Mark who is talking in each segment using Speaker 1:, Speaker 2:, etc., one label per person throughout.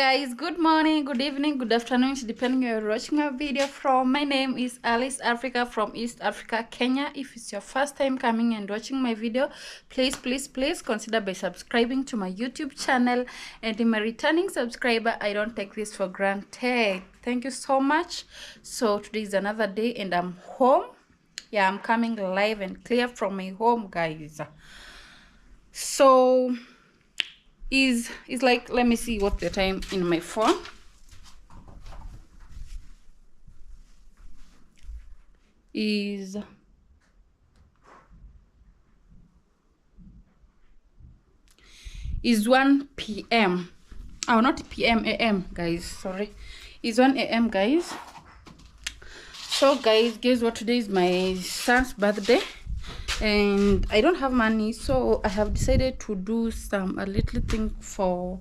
Speaker 1: Guys, good morning, good evening, good afternoon, depending on you're watching my video from. My name is Alice Africa from East Africa, Kenya. If it's your first time coming and watching my video, please consider by subscribing to my YouTube channel. And in my returning subscriber, I don't take this for granted. Thank you so much. So today is another day and I'm home. Yeah, I'm coming live and clear from my home, guys. So is like, let me see what the time in my phone is. 1 p.m. Oh, not p.m. a.m. guys, sorry, it's 1 a.m. guys. So guys, guess what, today is my son's birthday and I don't have money, so I have decided to do a little thing for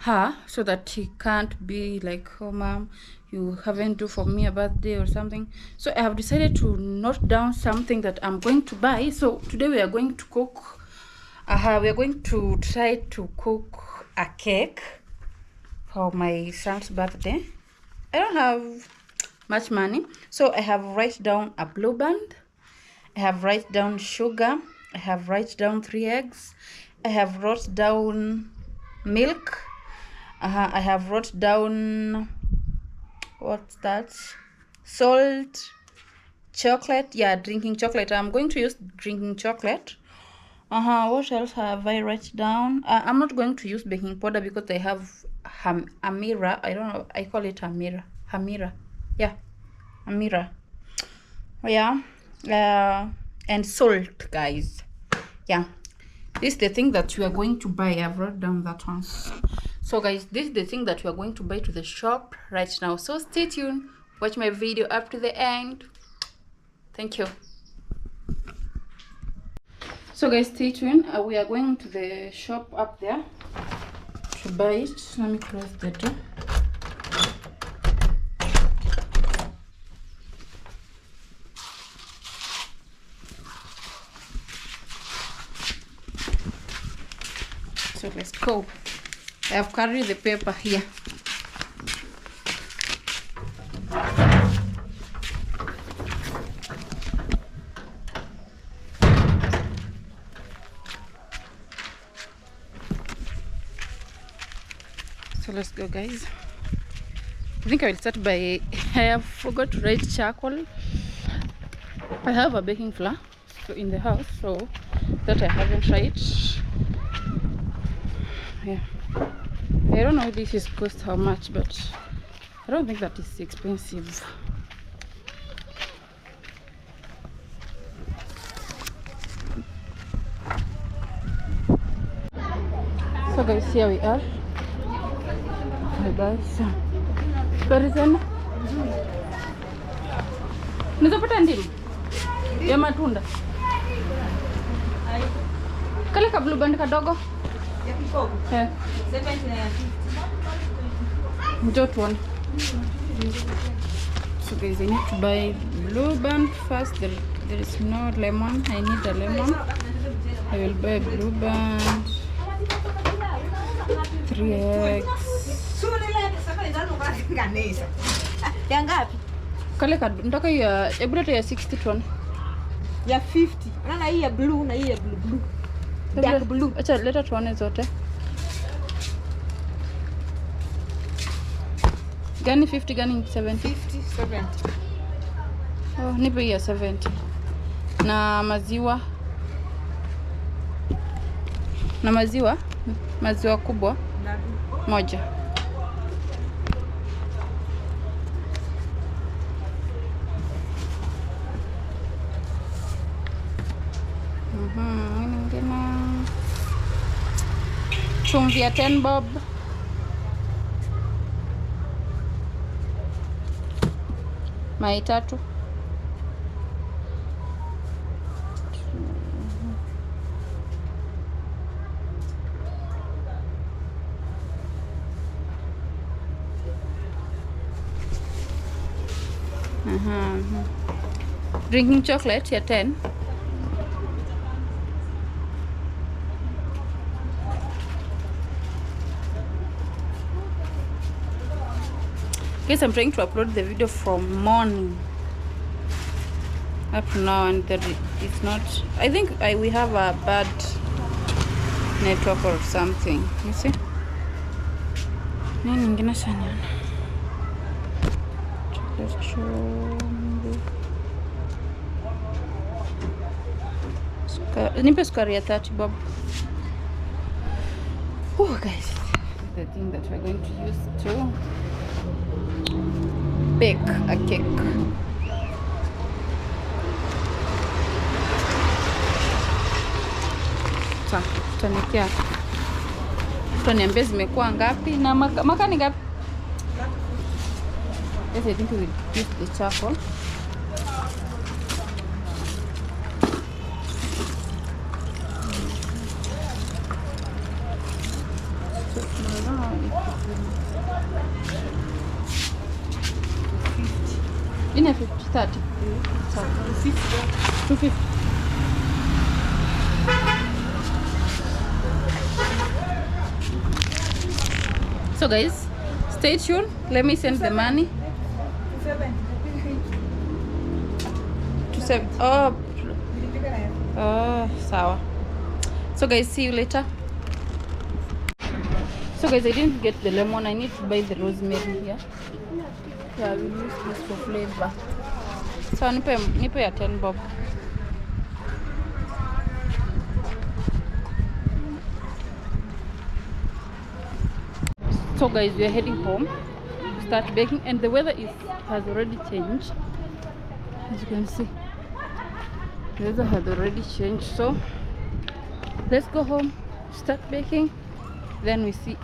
Speaker 1: her so that he can't be like, oh mom, you haven't do for me a birthday or something. So I have decided to note down something that I'm going to buy. So today we are going to cook. We are going to try to cook a cake for my son's birthday. I don't have much money, so I have write down a blue band, I have write down sugar, I have write down 3 eggs, I have wrote down milk, I have wrote down, what's that, salt, chocolate. Yeah, drinking chocolate. I'm going to use drinking chocolate. What else have I write down? I'm not going to use baking powder because I have Amira. I don't know, I call it Amira. Yeah, Amira. Yeah. And salt, guys. Yeah, this is the thing that we are going to buy. I've wrote down that one. So guys, this is the thing that we are going to buy to the shop right now. So stay tuned, watch my video up to the end. Thank you. So guys, stay tuned. We are going to the shop up there to buy it. Let me close the door. So let's go. I have carried the paper here. So let's go, guys. I think I will start by, I forgot to write charcoal. I have a baking flour in the house, so that I haven't tried. Yeah, I don't know if this is cost how much, but I don't think that is expensive. So guys, here we are. Hey guys, Parizana nizapata ndimu ya matunda kale ka blue band kadogo ya kikogo 70 Just one. So guys, I need to buy blue band first. There is no lemon. I need a lemon. I will buy blue band, 3 eggs. Kale kad ndaka ya ebrata ya 60 ton
Speaker 2: ya 50. Unaona hii ya blue na hii ya blue. Dark blue.
Speaker 1: Acha leta tuone zote. Gani 50, gani 70?
Speaker 2: 50, 70.
Speaker 1: Oh, nipe ya 70. Na maziwa. Na maziwa kubwa moja. Chumvi ya 10 bob. Mai 3. Drinking chocolate ya 10. Guys, I'm trying to upload the video from morning up now, and it's not. I think we have a bad network or something. You see? Nini ingine sana. Chocolate chombo. Nipe sukari ya 30 bob. Oh guys, the thing that we're going to use to bake a cake. Sasa tutanikia. Tutaniambia zimekuwa ngapi na maka ni ngapi? Yes, I think we will use the charcoal. In 50, 30. 250. So guys, stay tuned. Let me send the money. 27. Oh, sawa. So guys, see you later. So guys, I didn't get the lemon. I need to buy the rosemary here. Yeah, I will use this for flavor. So nipe ya 10 bob. So guys, we are heading home to start baking, and the weather has already changed. As you can see, the weather has already changed. So let's go home, start baking. Then we see.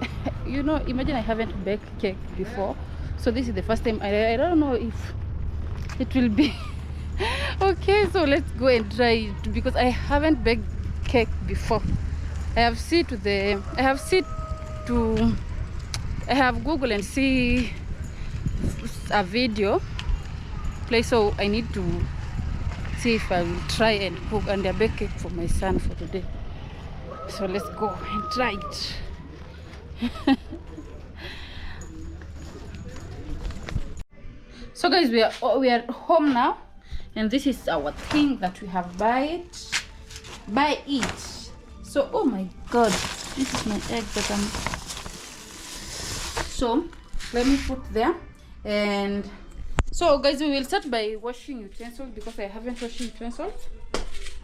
Speaker 1: You know, imagine I haven't baked cake before, so this is the first time. I don't know if it will be okay. So let's go and try it, because I haven't baked cake before. I have Google and see a video play, so I need to see if I will try and cook and a bake cake for my son for today. So let's go and try it. So guys, we are home now, and this is our thing that we have buy it. So oh my god, this is my egg that I'm. So let me put there. And so guys, we will start by washing utensils, because I haven't washed utensils.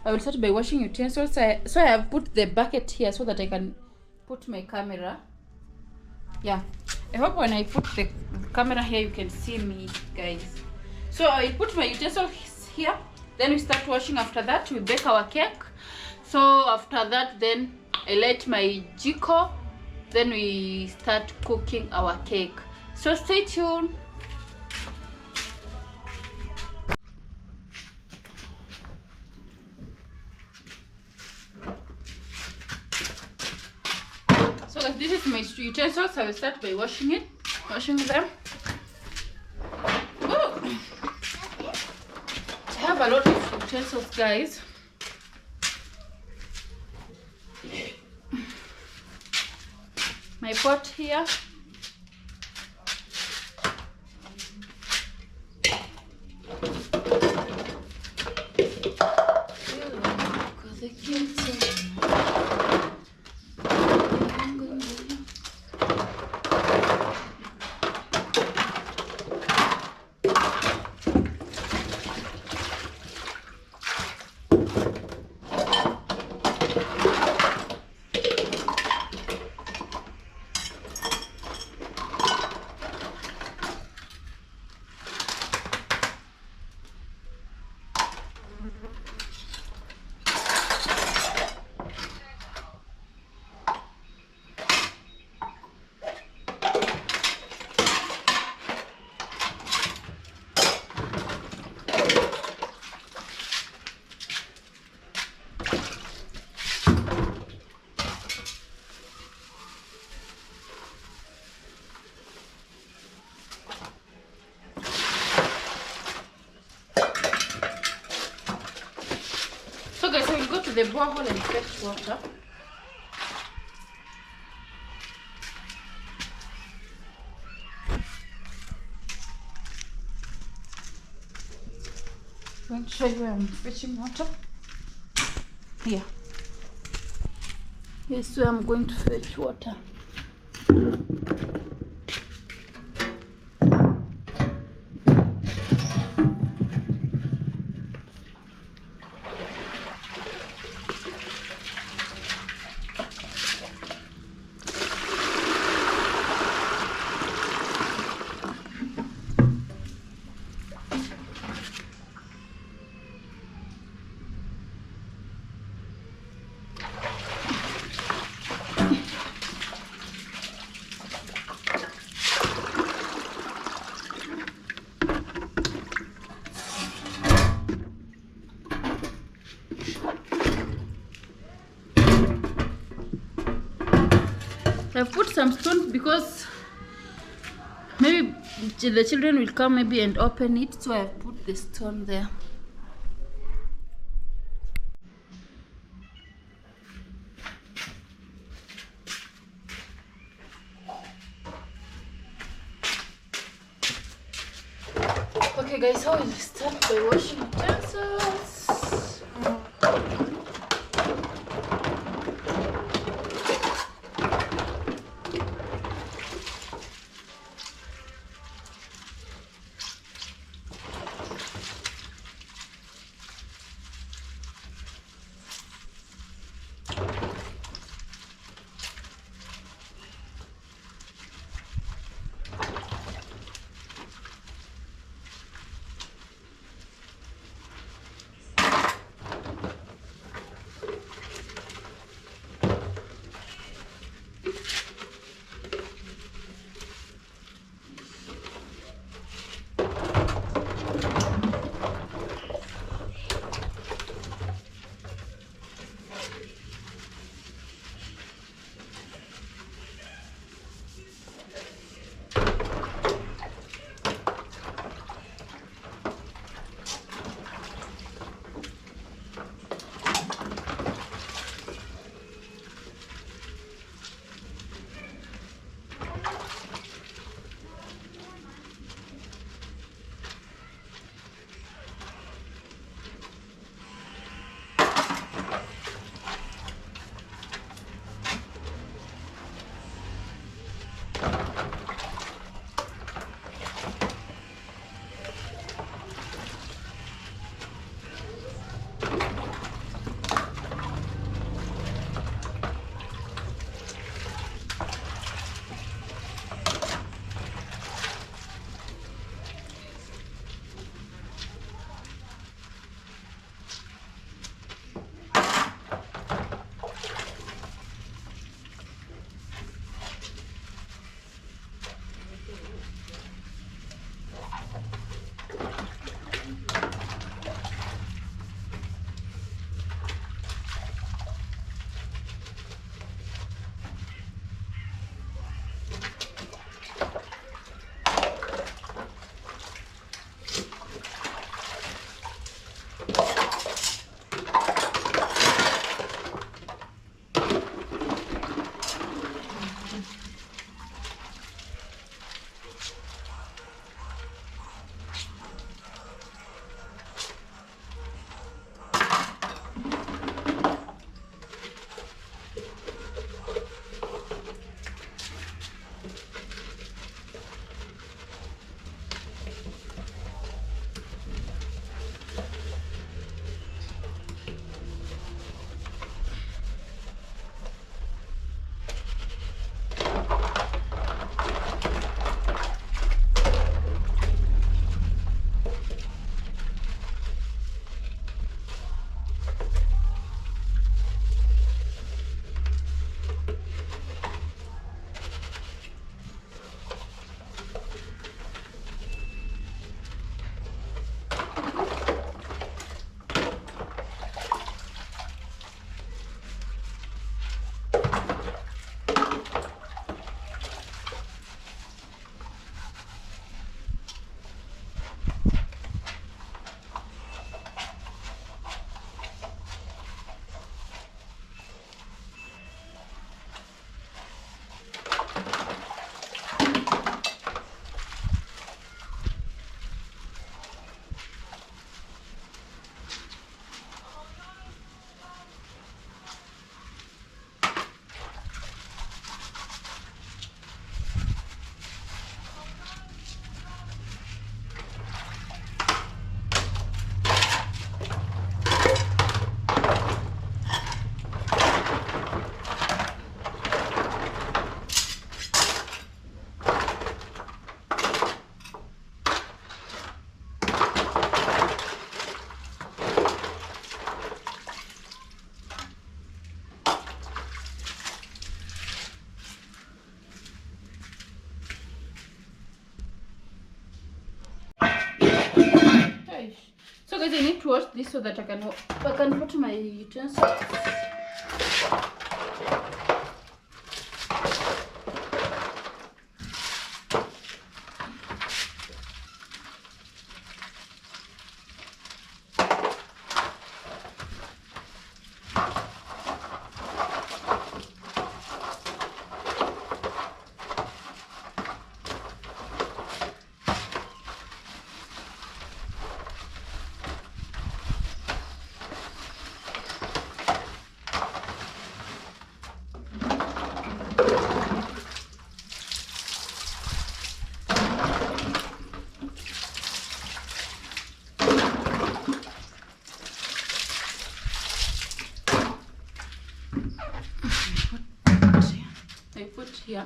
Speaker 1: I will start by washing utensils. So I have put the bucket here so that I can put my camera. Yeah, I hope when I put the camera here you can see me, guys. So I put my utensils here, then we start washing. After that we bake our cake. So after that, then I light my jiko, then we start cooking our cake. So stay tuned. So guys, this is my utensils. I will start by washing them. Oh, I have a lot of utensils, guys. My pot here. So guys, I will go to the borehole and fetch water. going to show you where I'm fetching water. Here. Here's where I'm going to fetch water. I've put some stones because maybe the children will come maybe and open it, so I've put the stone there. Okay guys, how will we start by washing utensils? Eish. So guys, I need to wash this so that I can put my utensils. I put here.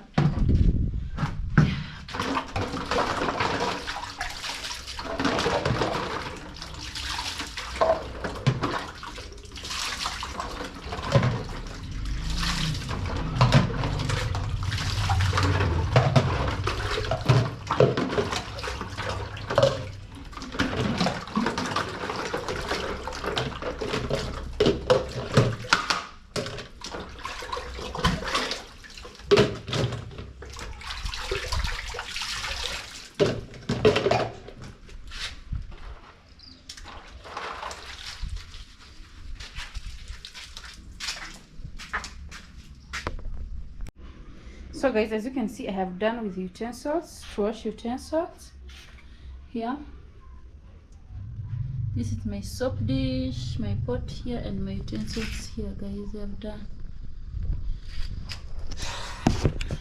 Speaker 1: So guys, as you can see, I have done with utensils, to wash utensils. Here, this is my soap dish, my pot here, and my utensils here, guys. I have done.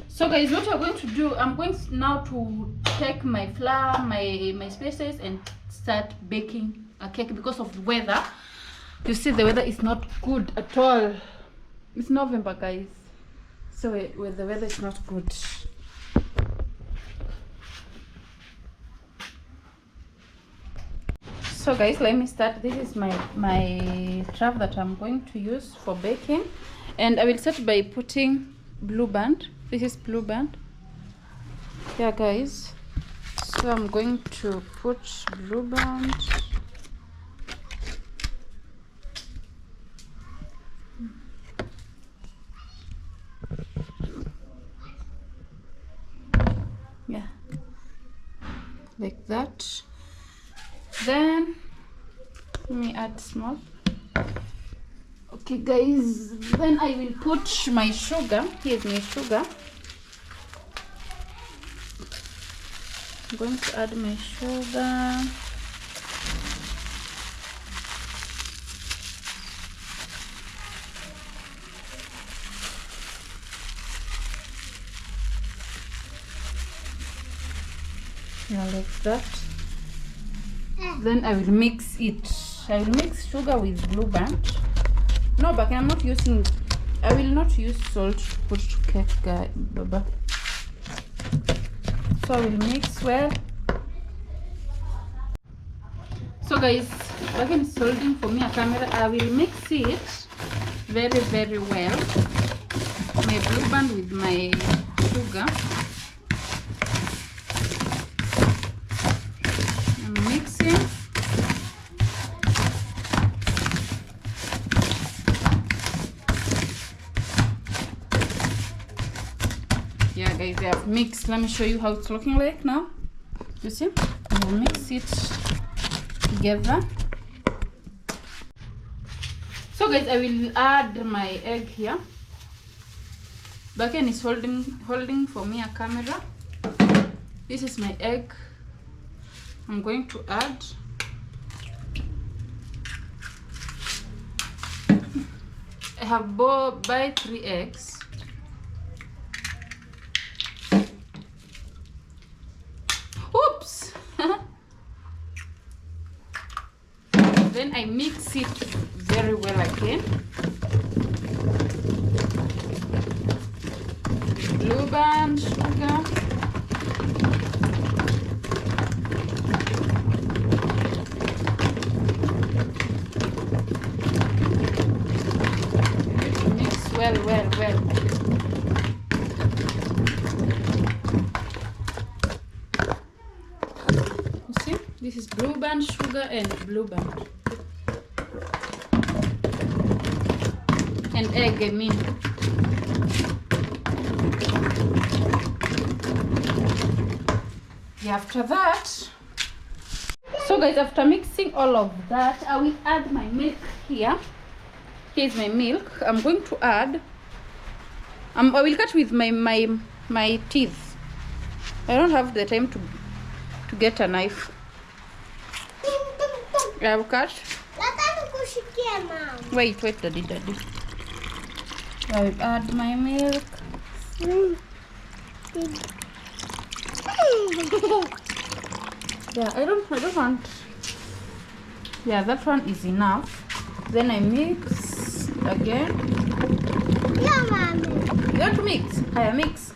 Speaker 1: So guys, what we're going to do, I'm going now to take my flour, my spices, and start baking a cake because of the weather. You see, the weather is not good at all. It's November, guys. So with the weather is not good. So guys, let me start. This is my trough that I'm going to use for baking, and I will start by putting blue band. This is blue band. Yeah, guys. So I'm going to put blue band. Yeah, like that. Then let me add small. Okay guys, then I will put my sugar. Here's my sugar. I'm going to add my sugar. Yeah, like that. Then I will mix it. I will mix sugar with blue band. No, but I'm not using. I will not use salt to put to cake, guys. Baba. So I will mix well. So guys, back in holding for me a camera. I will mix it very, very well. My blue band with my sugar. Mixing. Yeah guys, they have mixed. Let me show you how it's looking like now. You see, I will mix it together. So guys, I will add my egg here. Baken is holding for me a camera. This is my egg. I'm going to add. I have buy 3 eggs. Oops. Then I mix it very well again. Blue band, sugar. Well. You see? This is blue band sugar and blue band. And egg, I mean. Yeah, after that, so guys, after mixing all of that, I will add my milk here. Here's my milk. I'm going to add, I will cut with my teeth. I don't have the time to get a knife. I will cut. Wait, daddy. I will add my milk. Yeah, I don't want. Yeah, that one is enough. Then I mix again.
Speaker 2: Yeah, mommy.
Speaker 1: You want to mix? I mix.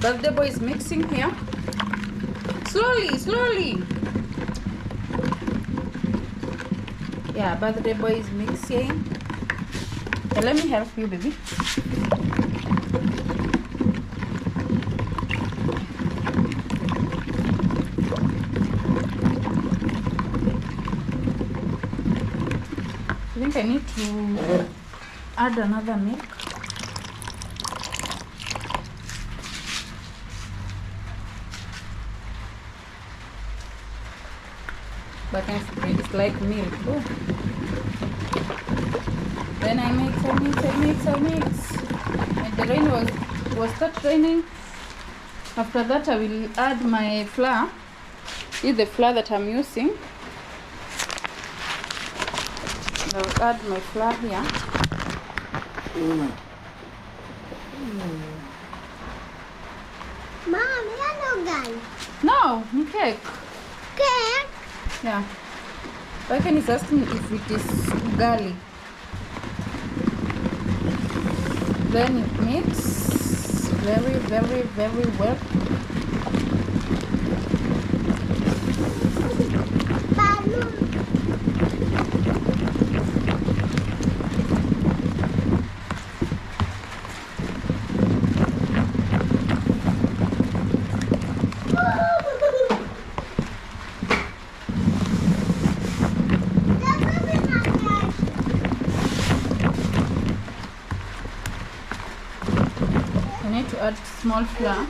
Speaker 1: Birthday boy is mixing here. Slowly. Yeah, birthday boy is mixing. Okay, let me help you, baby. I think I need to add another milk. But it's like milk. Oh. Then I mix. And the rain was start raining. After that, I will add my flour. This is the flour that I'm using. I'll add my flour here.
Speaker 2: Mom, you're no guy.
Speaker 1: No, cake.
Speaker 2: Cake?
Speaker 1: Yeah. Baken is asking if it is ugali. Then you mix very well. I need to add small flour.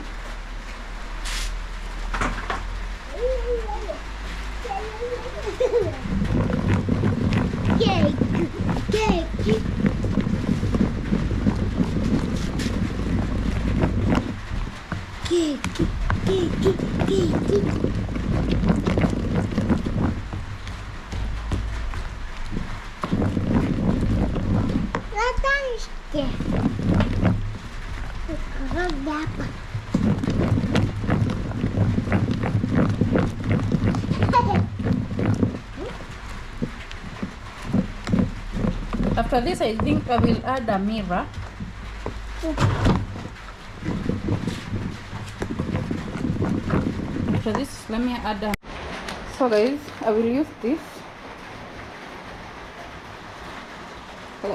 Speaker 2: Cake.
Speaker 1: After this, I think I will add a mirror. After this, let me add a... So guys, I will use this.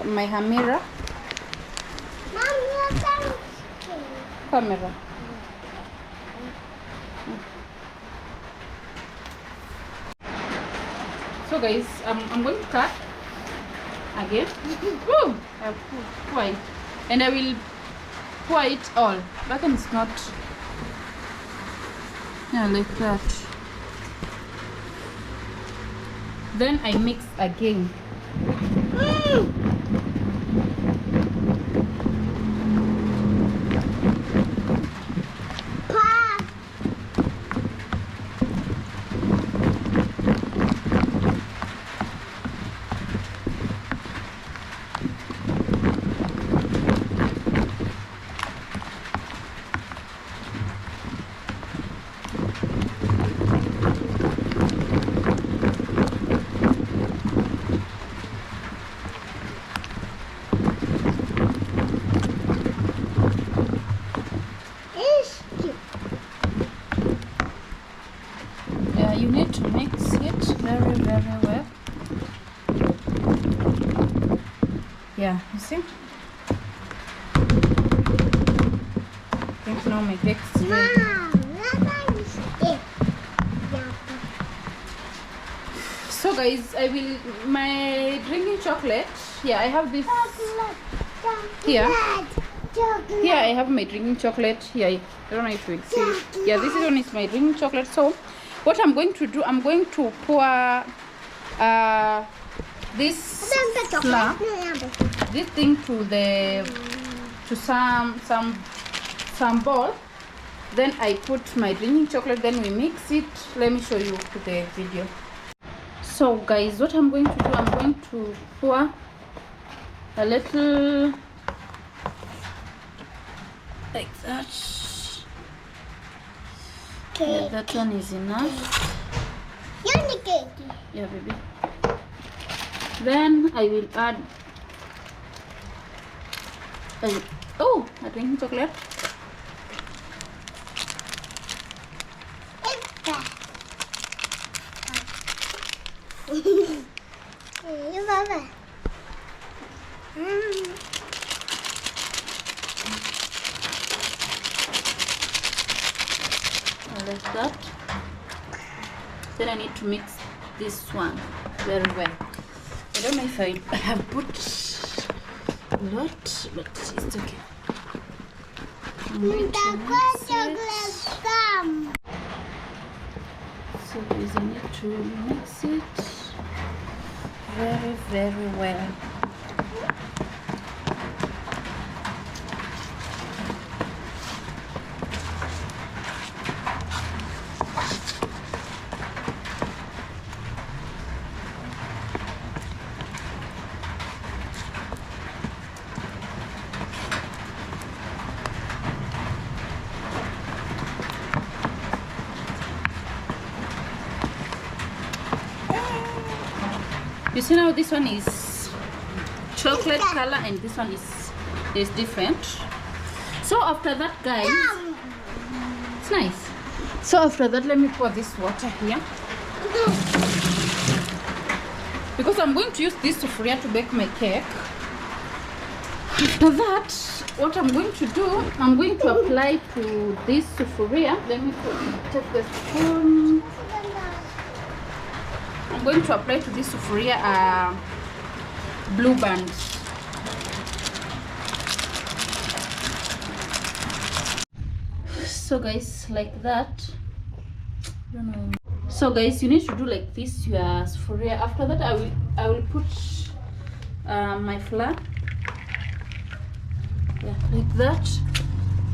Speaker 1: My mirror. Camera. So guys, I'm going to cut again. Woo! I pour it, and I will pour it all. But then it's not, yeah, like that. Then I mix again. You need to mix it very well. Yeah, you see? I think now my cake is ready. guys, I will my drinking chocolate. Yeah, I have this here. Here I have my drinking chocolate. Here, I don't know if you will see it. Yeah, this one is my drinking chocolate. So, what I'm going to do, I'm going to pour this flour, this thing to some bowl. Then I put my drinking chocolate. Then we mix it. Let me show you the video. So guys, what I'm going to do, I'm going to pour a little like that.
Speaker 2: Okay.
Speaker 1: Yeah, that one is enough. Yeah, baby. Then I will add a drinking chocolate. Like that. Then I need to mix this one very well. I don't know if I have put a lot, but it's okay. I'm going to mix it. So guys, I need to mix it very, very well. You see now, this one is chocolate color and this one is different. So after that, guys, it's nice. So after that, let me pour this water here, because I'm going to use this sufuria to bake my cake. After that, what I'm going to do, I'm going to apply to this sufuria. Let me take the spoon. I'm going to apply to this sufuria blue band. So guys, like that. I don't know. So guys, you need to do like this your sufuria. After that, I will put my flour. Yeah, like that.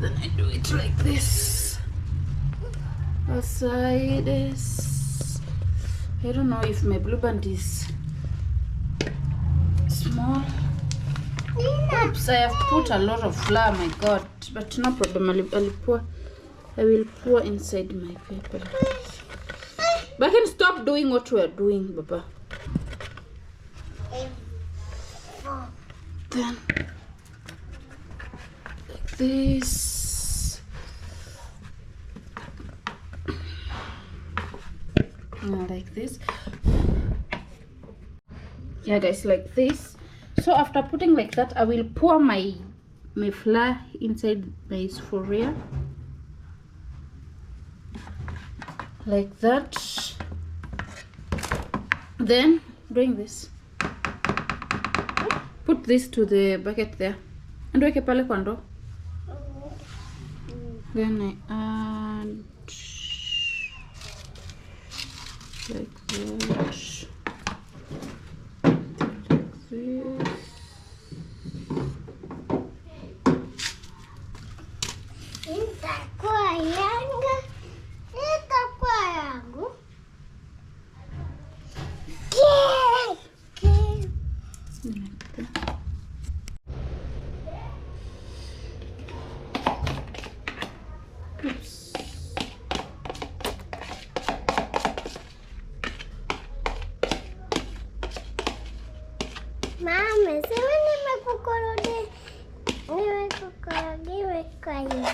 Speaker 1: Then I do it like this. Outside is. I don't know if my blue band is small. Oops, I have put a lot of flour, my god. But no problem, I will pour inside my paper. But I can stop doing what we are doing, Baba. Then, like this. Like this. Yeah guys, like this. So after putting like that, I will pour my flour inside my sufuria like that. Then doing this, put this to the bucket there and weke pale kwa ndoo. Then I add like that.
Speaker 2: Mama, sema nimekukoroge kwa hiyo.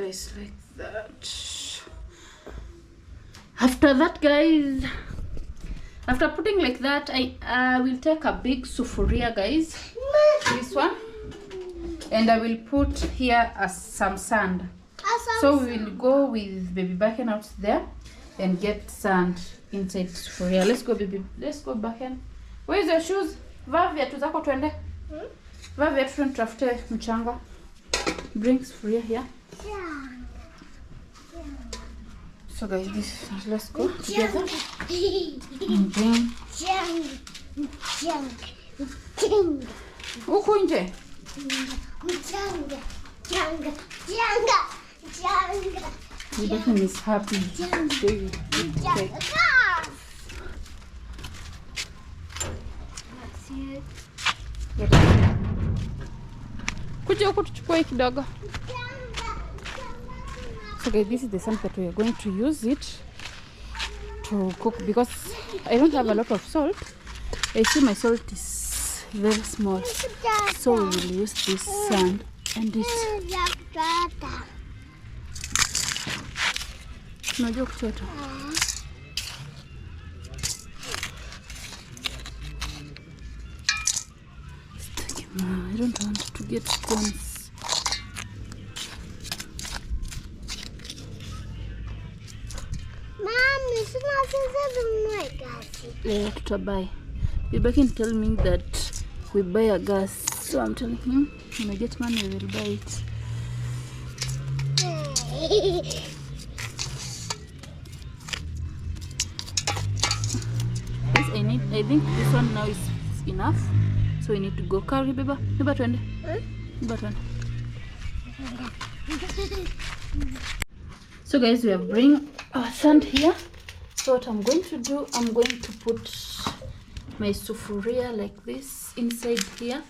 Speaker 1: guys, like that. After that, guys, after putting like that, I will take a big sufuria, guys, this one, and I will put here some sand. So we will go with baby Backen out there and get sand inside sufuria. Let's go, baby. Let's go, Backen. Where's your shoes? Vaa viatu zako twende. Vaa viatu twende tutafute mchanga. Bring sufuria here. So guys, let's go together and bring huku nje. Baby is happy. Kuja huku tuchukue kidogo. So guys, this is the salt that we are going to use it to cook, because I don't have a lot of salt. I see my salt is very small, so we will use this sand and it. Unajua kuchota? I don't want to get stones.
Speaker 2: Mommy, it's not like that.
Speaker 1: Yeah, to buy. You can tell me that we buy a gas, so I'm telling him when I get money we will buy it. Yes, I think this one now is enough. So we need to go carry, baby. Baby, twende. Baby, twende. So guys, we have bring our sand here. So what I'm going to do, I'm going to put my sufuria like this inside here.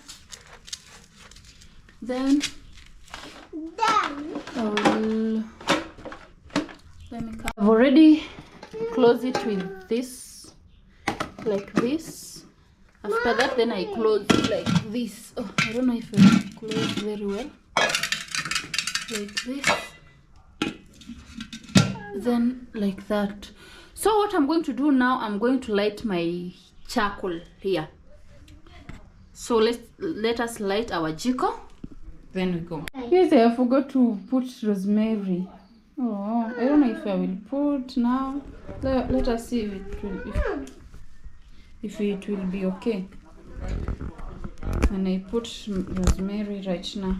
Speaker 1: Then I will, I've already closed it with this, like this. After that, then I close like this. Oh, I don't know if I close very well. Like this. Then like that. So what I'm going to do now, I'm going to light my charcoal here. So let us light our jiko. Then we go. Yes, I forgot to put rosemary. Oh, I don't know if I will put now. Let us see if it will be okay. And I put rosemary right now.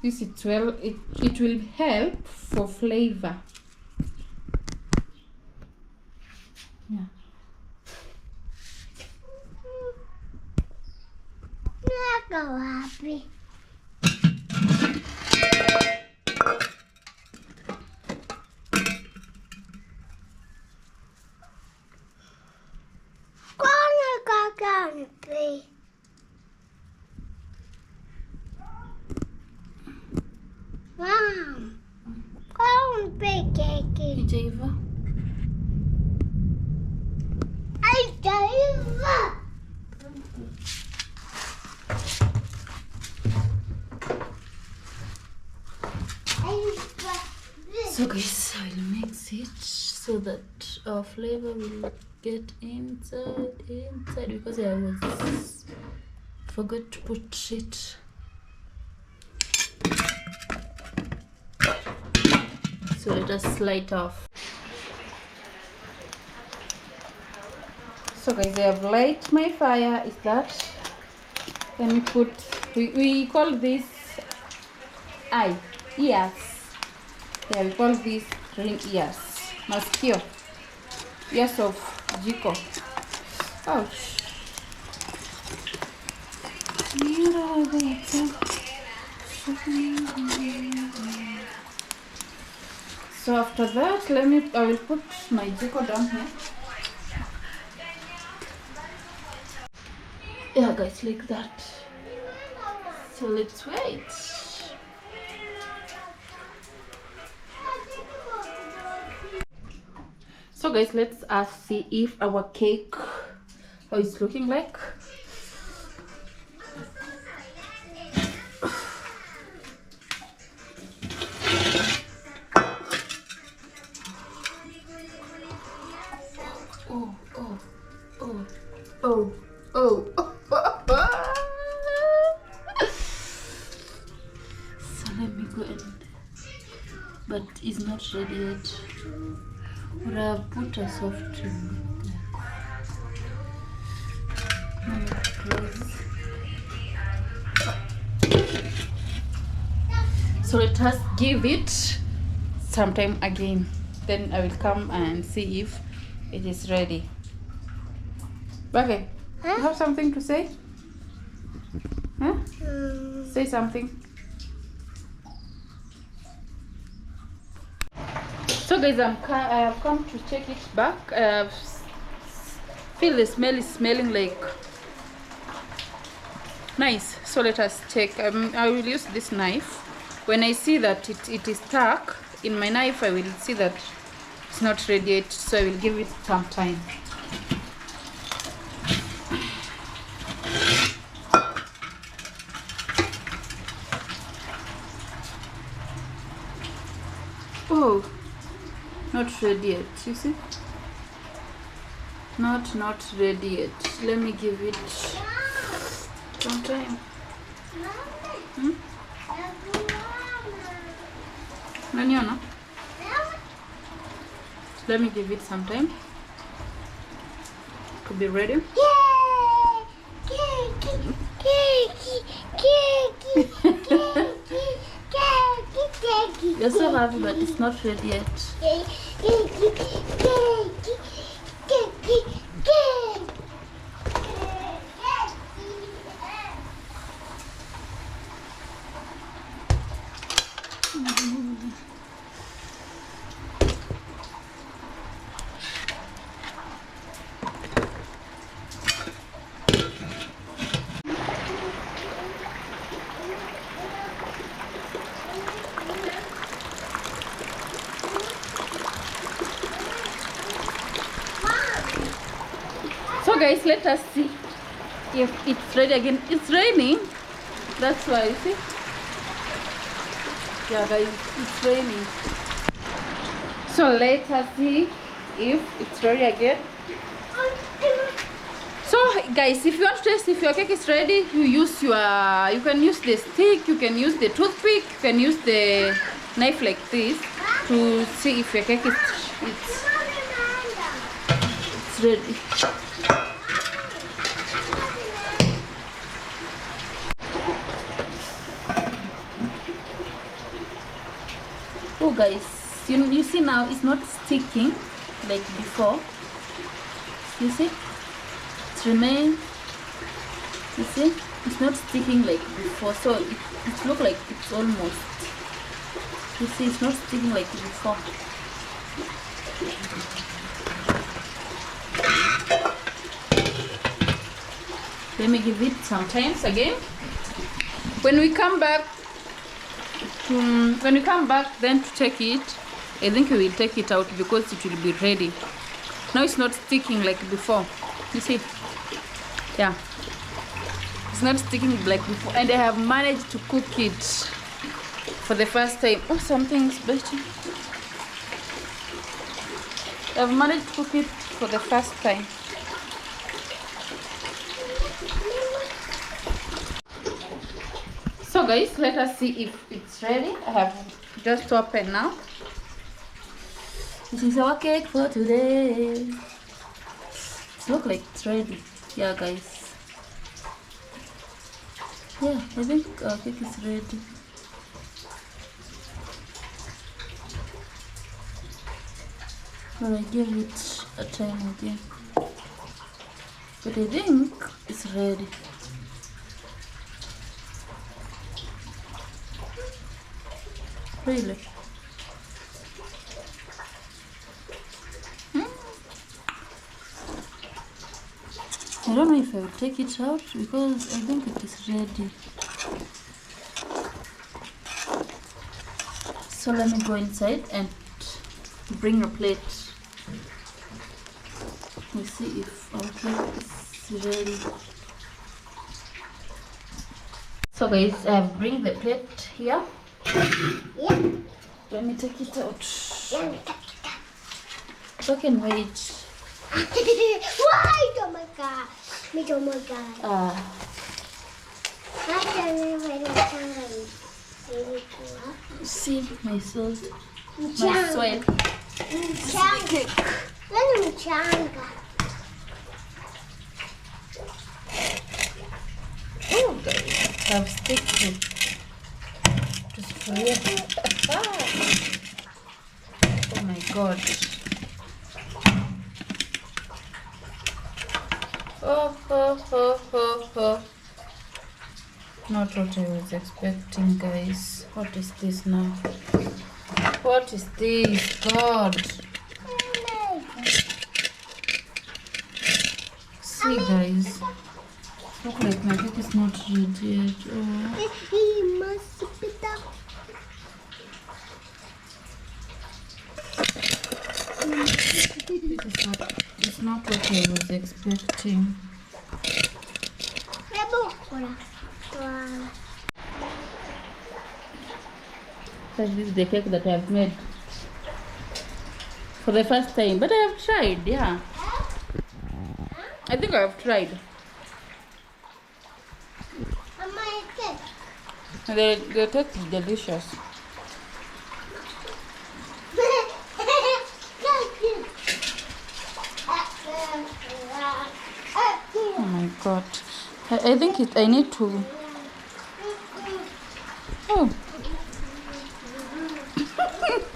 Speaker 1: This it will help for flavor. Yeah.
Speaker 2: Not go happy. Mom, go and bake cake.
Speaker 1: Ijaiva. So guys, I will mix it so that our flavor will get inside because I forgot to put it. So let us light off. So guys, I have light my fire. Is that? Let me put. We call this eye ears. Yeah, we call this ring ears. Maskio. Ears of jiko. Ouch. So after that, I will put my jiko down here. Yeah guys, like that. So let's wait. So guys, let's see if our cake how it's looking like. Oh, oh, oh, oh, oh, oh. So let me go and, but it's not ready yet. But I've put a soft trim there. Let me close. So let us give it some time again. Then I will come and see if it is ready. Okay, you have something to say? Huh? Say something. So guys, I have come to take it back. I feel the smell is smelling like nice. So let us check. I will use this knife. When I see that it is stuck in my knife, I will see that it's not ready yet. So I will give it some time. Oh, not ready yet. You see? Not ready yet. Let me give it some time. Naniona? Let me give it some time to be ready. You're so happy, but it's not ready yet. So guys, let us see if it's ready again. It's raining, that's why, you see? Yeah guys, it's raining. So let us see if it's ready again. So guys, if you want to test if your cake is ready, you can use the stick, you can use the toothpick, you can use the knife like this to see if your cake is ready. Oh guys, you see now it's not sticking like before. You see, it remains. You see, it's not sticking like before, so it looks like it's almost. You see, it's not sticking like before. Let me give it some times again. When we come back then to take it, I think we will take it out because it will be ready. Now it's not sticking like before. You see? Yeah. It's not sticking like before. And I have managed to cook it for the first time. Oh, something's biting. I've managed to cook it for the first time. So guys, let us see if it's ready. I have just opened now. This is our cake for today. It looks like it's ready. Yeah guys. Yeah, I think our cake is ready. But I give it a time again. But I think it's ready. Really? I don't know if I will take it out because I think it is ready. So let me go inside and bring a plate. Let's see if our cake is it's ready. So guys, I've bring the plate here.
Speaker 2: Yeah.
Speaker 1: Let me take it out.
Speaker 2: Let me take it out.
Speaker 1: So I can wait.
Speaker 2: Why? Oh my god. Oh my god.
Speaker 1: See my salt, my soil. Oh guys, I've stick to spray. Oh my god. Oh. Not what I was expecting, guys. What is this now? What is this? God. See, guys. Look like my cake is not ready yet. Oh. This is not what I was expecting. This is the cake that I have made for the first time, but I have tried, yeah. I think I have tried. The taste is delicious. Oh my god. I think I need to. Oh.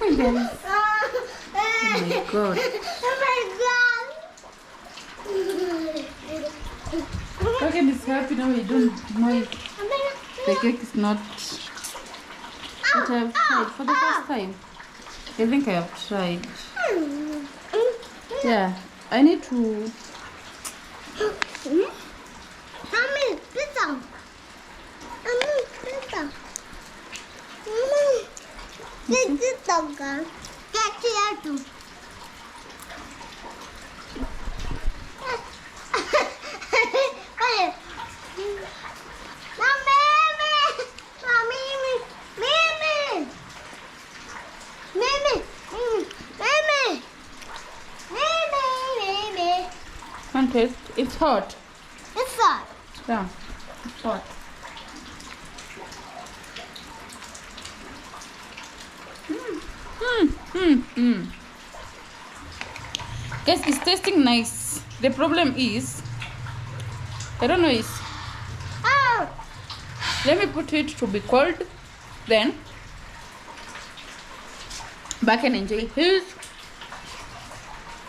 Speaker 1: Yes. Oh my god. Logan is happy now. You don't know the cake is not what I have tried for the first time. I think I have tried. Yeah, I need to. Can't taste. It's hot.
Speaker 2: It's hot.
Speaker 1: Yeah, it's hot. Guys, it's tasting nice. The problem is, I don't know, is let me put it to be cold, then back and enjoy his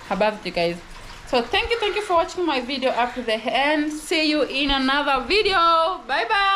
Speaker 1: her birthday, guys. So thank you for watching my video up to the end. See you in another video. Bye bye.